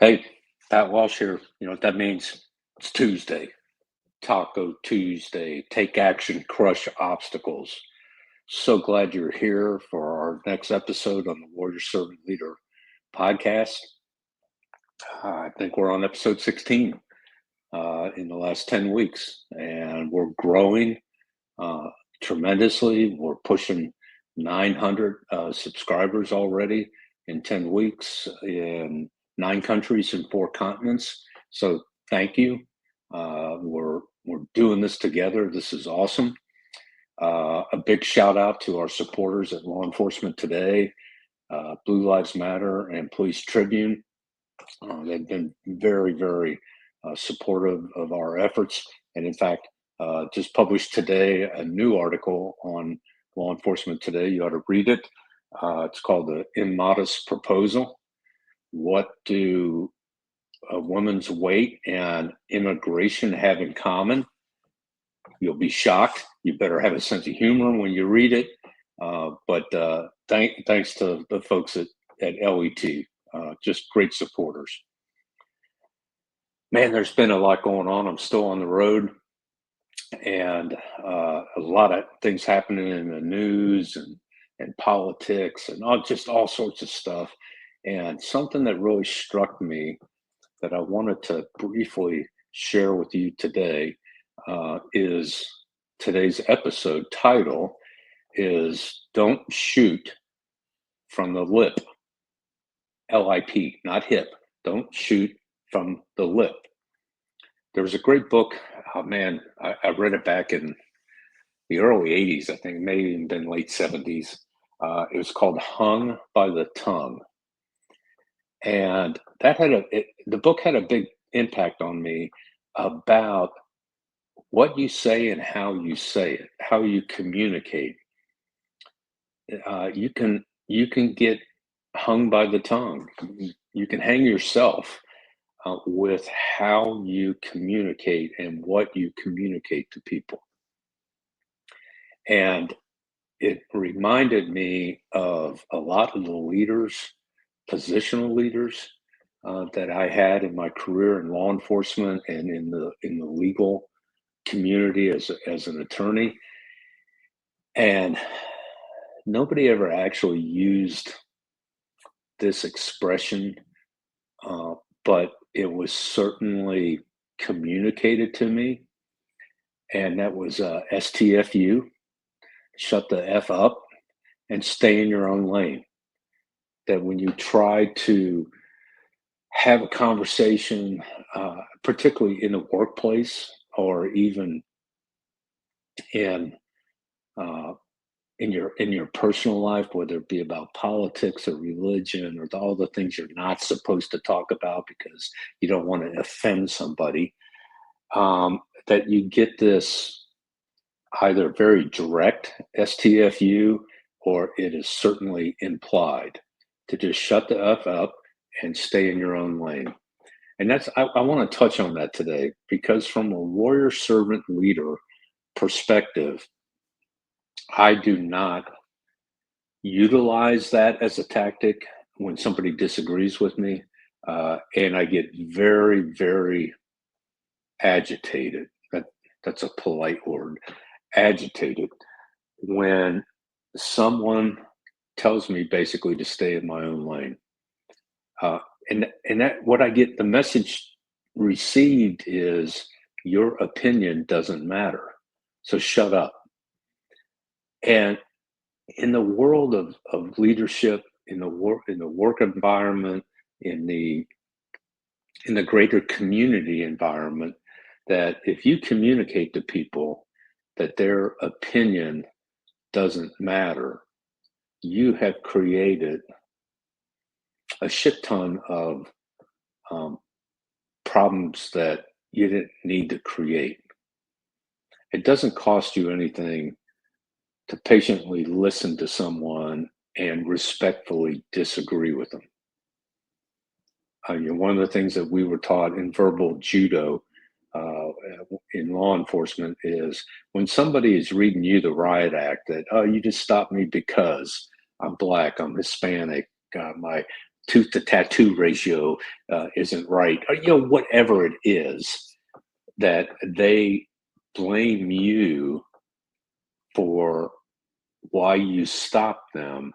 Hey, Pat Walsh here. You know what that means? It's Tuesday, Taco Tuesday. Take action, crush obstacles. So glad you're here for our next episode on the Warrior Servant Leader podcast. I think we're on episode 16 in the last 10 weeks, and we're growing uh, tremendously. We're pushing 900 subscribers already in 10 weeks in 9 countries and 4 continents. So thank you. We're doing this together. This is awesome. A big shout out to our supporters at Law Enforcement Today, Blue Lives Matter, and Police Tribune. They've been very, very supportive of our efforts. And in fact, just published today a new article on Law Enforcement Today. You ought to read it. It's called The Immodest Proposal. What do a woman's weight and immigration have in common? You'll be shocked. You better have a sense of humor when you read it. Thanks to the folks at LET, just great supporters. Man, there's been a lot going on. I'm still on the road, and a lot of things happening in the news and politics and all sorts of stuff. And something that really struck me that I wanted to briefly share with you today is today's episode title is "Don't Shoot from the Lip." LIP, not hip. Don't shoot from the lip. There was a great book. Oh man, I read it back in the early 80s, I think, maybe even been late 70s. It was called Hung by the Tongue. And the book had a big impact on me about what you say and how you say it, how you communicate. You can get hung by the tongue. You can hang yourself with how you communicate and what you communicate to people. And it reminded me of a lot of the leaders, positional leaders that I had in my career in law enforcement and in the legal community as an attorney. And nobody ever actually used this expression, but it was certainly communicated to me. And that was STFU, shut the F up and stay in your own lane. That when you try to have a conversation, particularly in the workplace or even in uh, in your personal life, whether it be about politics or religion or all the things you're not supposed to talk about because you don't want to offend somebody, that you get this either very direct STFU or it is certainly implied to just shut the F up and stay in your own lane. And I want to touch on that today because from a warrior servant leader perspective, I do not utilize that as a tactic when somebody disagrees with me. And I get very, very agitated. That's a polite word. Agitated when someone tells me basically to stay in my own lane. And that what I get the message received is your opinion doesn't matter. So shut up. And in the world of leadership, in the work environment, in the greater community environment, that if you communicate to people that their opinion doesn't matter, you have created a shit ton of problems that you didn't need to create. It doesn't cost you anything to patiently listen to someone and respectfully disagree with them. One of the things that we were taught in verbal judo in law enforcement is when somebody is reading you the riot act that, oh, you just stopped me because I'm black, I'm Hispanic, my tooth to tattoo ratio isn't right, or whatever it is, that they blame you for why you stopped them.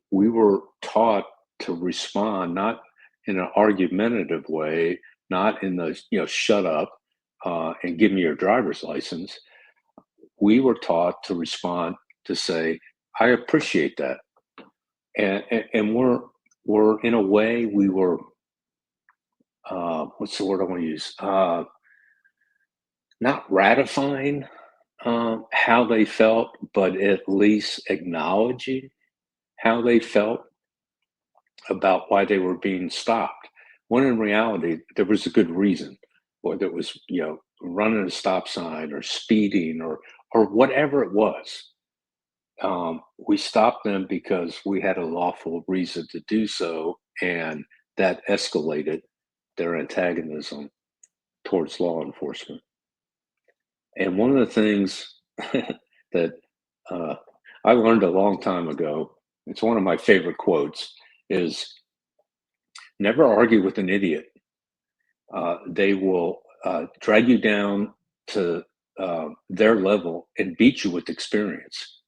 We were taught to respond not in an argumentative way, not in the shut up and give me your driver's license. We were taught to respond to say, I appreciate that. And we're in a way we were what's the word I want to use? Not ratifying how they felt, but at least acknowledging how they felt about why they were being stopped. When in reality, there was a good reason, whether it was running a stop sign or speeding or whatever it was. We stopped them because we had a lawful reason to do so, and that escalated their antagonism towards law enforcement. And one of the things that uh, I learned a long time ago, it's one of my favorite quotes, is never argue with an idiot. They will drag you down to their level and beat you with experience.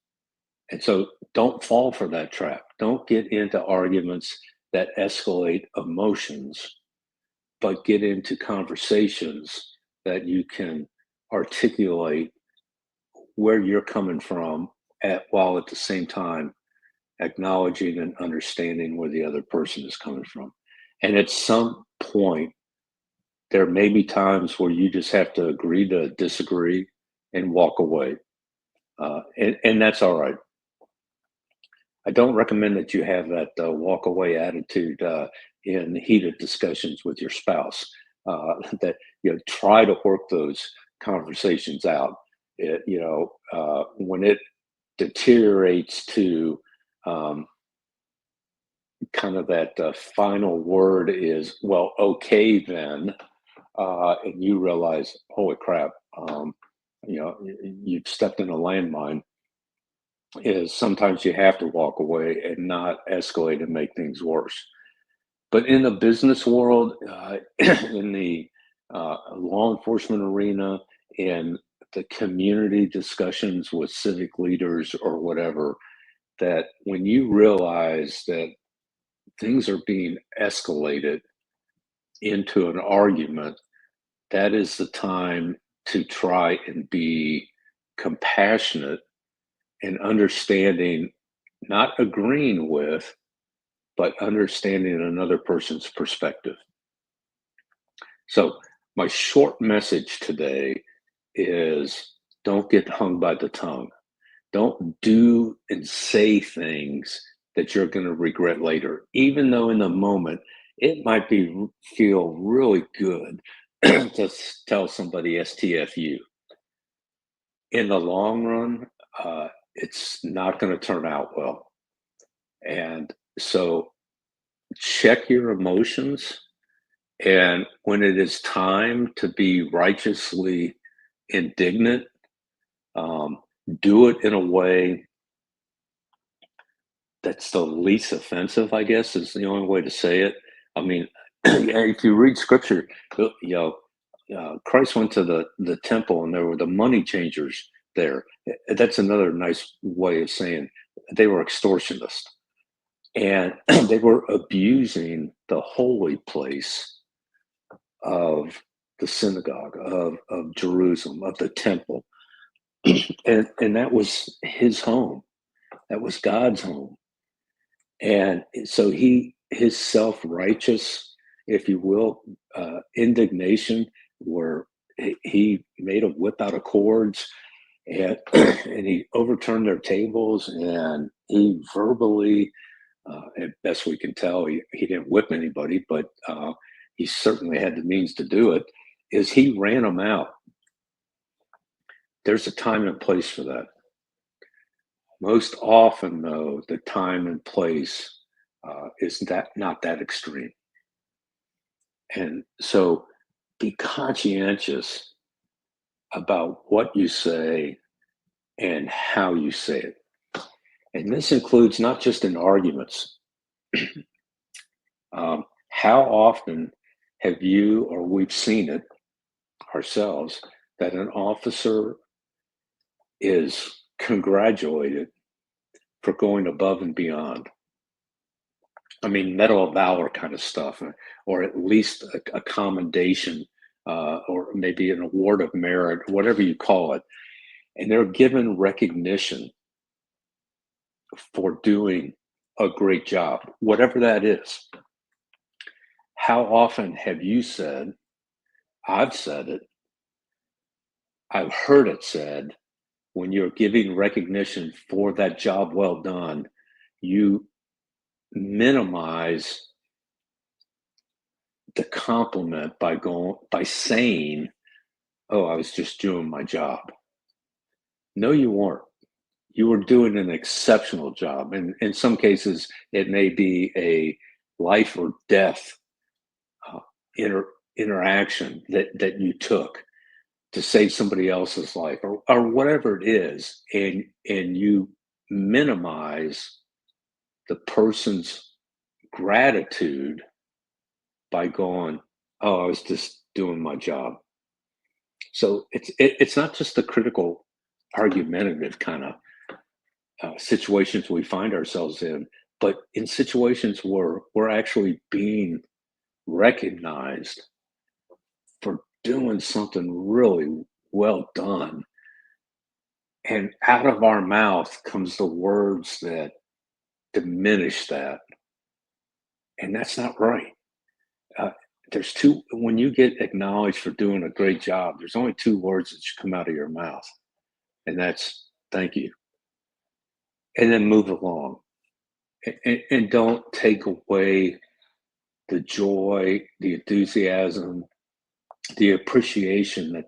And so don't fall for that trap. Don't get into arguments that escalate emotions, but get into conversations that you can articulate where you're coming from while at the same time acknowledging and understanding where the other person is coming from. And at some point, there may be times where you just have to agree to disagree and walk away. And that's all right. I don't recommend that you have that walk away attitude in heated discussions with your spouse. That try to work those conversations out. When it deteriorates to kind of that final word is, well, okay then, and you realize, holy crap, you've stepped in a landmine. Is sometimes you have to walk away and not escalate and make things worse. But in the business world, in the law enforcement arena, in the community discussions with civic leaders or whatever, that when you realize that things are being escalated into an argument, that is the time to try and be compassionate and understanding, not agreeing with, but understanding another person's perspective. So, my short message today is don't get hung by the tongue. Don't do and say things that you're going to regret later, even though in the moment it might feel really good to tell somebody STFU. In the long run, it's not going to turn out well. And so check your emotions. And when it is time to be righteously indignant, do it in a way that's the least offensive, I guess, is the only way to say it. I mean, if you read scripture, Christ went to the temple and there were the money changers there. That's another nice way of saying they were extortionists. And they were abusing the holy place of the synagogue, of Jerusalem, of the temple. And that was his home. That was God's home. And so his self-righteous, if you will, indignation, where he made them whip out of cords and and he overturned their tables, and he verbally, at best we can tell, he didn't whip anybody, but he certainly had the means to do it, is he ran them out. There's a time and place for that. Most often, though, the time and place is not that extreme. And so be conscientious about what you say and how you say it. And this includes not just in arguments, How often have you or we've seen it ourselves that an officer is congratulated for going above and beyond? I mean, Medal of Valor kind of stuff, or at least a commendation, or maybe an award of merit, whatever you call it. And they're given recognition for doing a great job, whatever that is. How often have you said, I've said it, I've heard it said, when you're giving recognition for that job well done, you minimize the compliment by saying, "Oh, I was just doing my job." No, you weren't. You were doing an exceptional job. And in some cases, it may be a life or death uh, inter- interaction that you took to save somebody else's life, or whatever it is. And you minimize the person's gratitude by going, "Oh, I was just doing my job." So it's not just the critical, argumentative kind of situations we find ourselves in, but in situations where we're actually being recognized for doing something really well done. And out of our mouth comes the words that diminish that. And that's not right. Uh, there's two, when you get acknowledged for doing a great job, there's only two words that should come out of your mouth, and that's thank you. And then move along. And don't take away the joy, the enthusiasm, the appreciation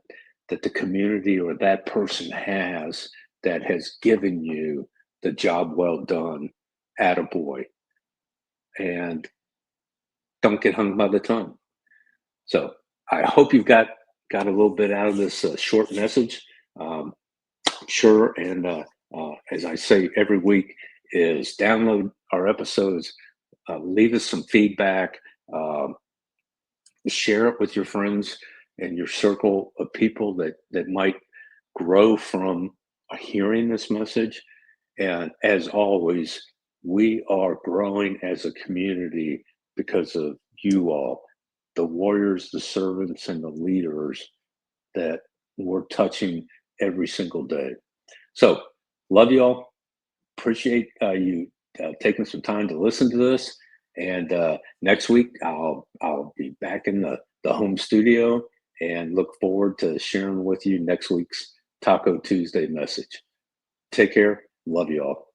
that the community or that person has that has given you the job well done, attaboy, and don't get hung by the tongue. So I hope you've got a little bit out of this short message. Um, sure, and as I say every week, is download our episodes, leave us some feedback, um, share it with your friends and your circle of people that might grow from hearing this message. And as always, we are growing as a community because of you all, the warriors, the servants, and the leaders that we're touching every single day. So, love you all. Appreciate you taking some time to listen to this. And next week, I'll be back in the home studio and look forward to sharing with you next week's Taco Tuesday message. Take care. Love you all.